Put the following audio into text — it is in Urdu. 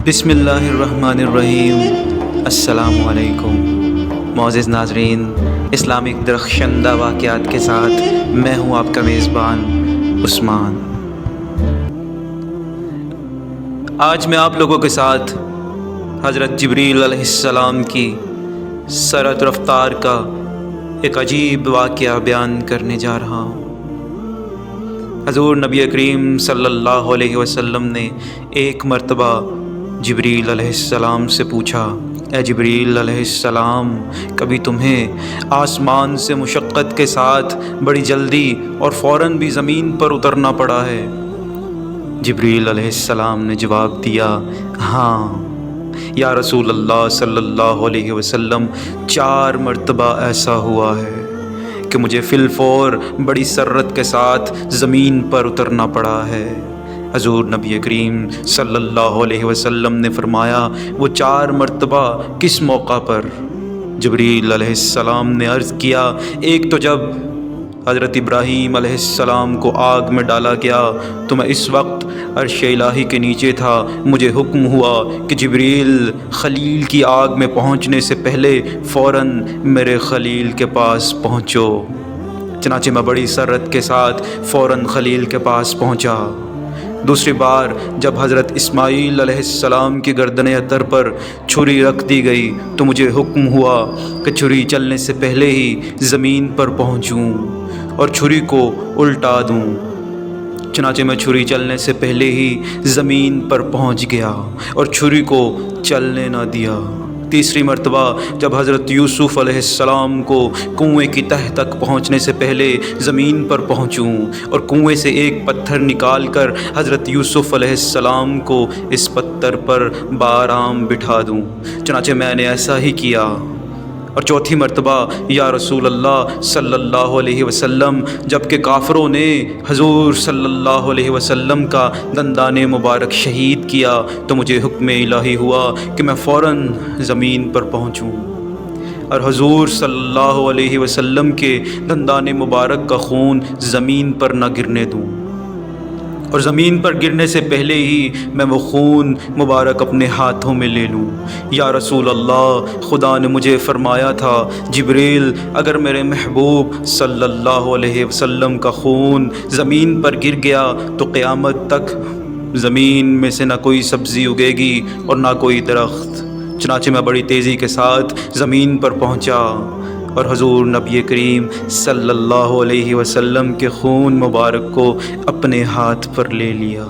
بسم اللہ الرحمن الرحیم۔ السلام علیکم معزز ناظرین، اسلامک درخشندہ واقعات کے ساتھ میں ہوں آپ کا میزبان عثمان۔ آج میں آپ لوگوں کے ساتھ حضرت جبریل علیہ السلام کی سرعت رفتار کا ایک عجیب واقعہ بیان کرنے جا رہا ہوں۔ حضور نبی کریم صلی اللہ علیہ وسلم نے ایک مرتبہ جبریل علیہ السلام سے پوچھا، اے جبریل علیہ السلام، کبھی تمہیں آسمان سے مشقت کے ساتھ بڑی جلدی اور فوراً بھی زمین پر اترنا پڑا ہے؟ جبریل علیہ السلام نے جواب دیا، ہاں یا رسول اللہ صلی اللہ علیہ وسلم، 4 مرتبہ ایسا ہوا ہے کہ مجھے فی الفور بڑی سرعت کے ساتھ زمین پر اترنا پڑا ہے۔ حضور نبی کریم صلی اللہ علیہ وسلم نے فرمایا، وہ 4 مرتبہ کس موقع پر؟ جبریل علیہ السلام نے عرض کیا، ایک تو جب حضرت ابراہیم علیہ السلام کو آگ میں ڈالا گیا تو میں اس وقت عرش الہی کے نیچے تھا، مجھے حکم ہوا کہ جبریل خلیل کی آگ میں پہنچنے سے پہلے فوراً میرے خلیل کے پاس پہنچو۔ چنانچہ میں بڑی سرعت کے ساتھ فوراً خلیل کے پاس پہنچا۔ دوسری بار جب حضرت اسماعیل علیہ السلام کی گردن اطہر پر چھری رکھ دی گئی تو مجھے حکم ہوا کہ چھری چلنے سے پہلے ہی زمین پر پہنچوں اور چھری کو الٹا دوں۔ چنانچہ میں چھری چلنے سے پہلے ہی زمین پر پہنچ گیا اور چھری کو چلنے نہ دیا۔ تیسری مرتبہ جب حضرت یوسف علیہ السلام کو کنویں کی تہہ تک پہنچنے سے پہلے زمین پر پہنچوں اور کنویں سے ایک پتھر نکال کر حضرت یوسف علیہ السلام کو اس پتھر پر بآرام بٹھا دوں، چنانچہ میں نے ایسا ہی کیا۔ اور چوتھی مرتبہ یا رسول اللہ صلی اللہ علیہ وسلم، جب کہ کافروں نے حضور صلی اللہ علیہ وسلم کا دندان مبارک شہید کیا تو مجھے حکم الہی ہوا کہ میں فوراً زمین پر پہنچوں اور حضور صلی اللہ علیہ وسلم کے دندان مبارک کا خون زمین پر نہ گرنے دوں، اور زمین پر گرنے سے پہلے ہی میں وہ خون مبارک اپنے ہاتھوں میں لے لوں۔ یا رسول اللہ، خدا نے مجھے فرمایا تھا، جبریل، اگر میرے محبوب صلی اللہ علیہ وسلم کا خون زمین پر گر گیا تو قیامت تک زمین میں سے نہ کوئی سبزی اگے گی اور نہ کوئی درخت۔ چنانچہ میں بڑی تیزی کے ساتھ زمین پر پہنچا اور حضور نبی کریم صلی اللہ علیہ وسلم کے خون مبارک کو اپنے ہاتھ پر لے لیا۔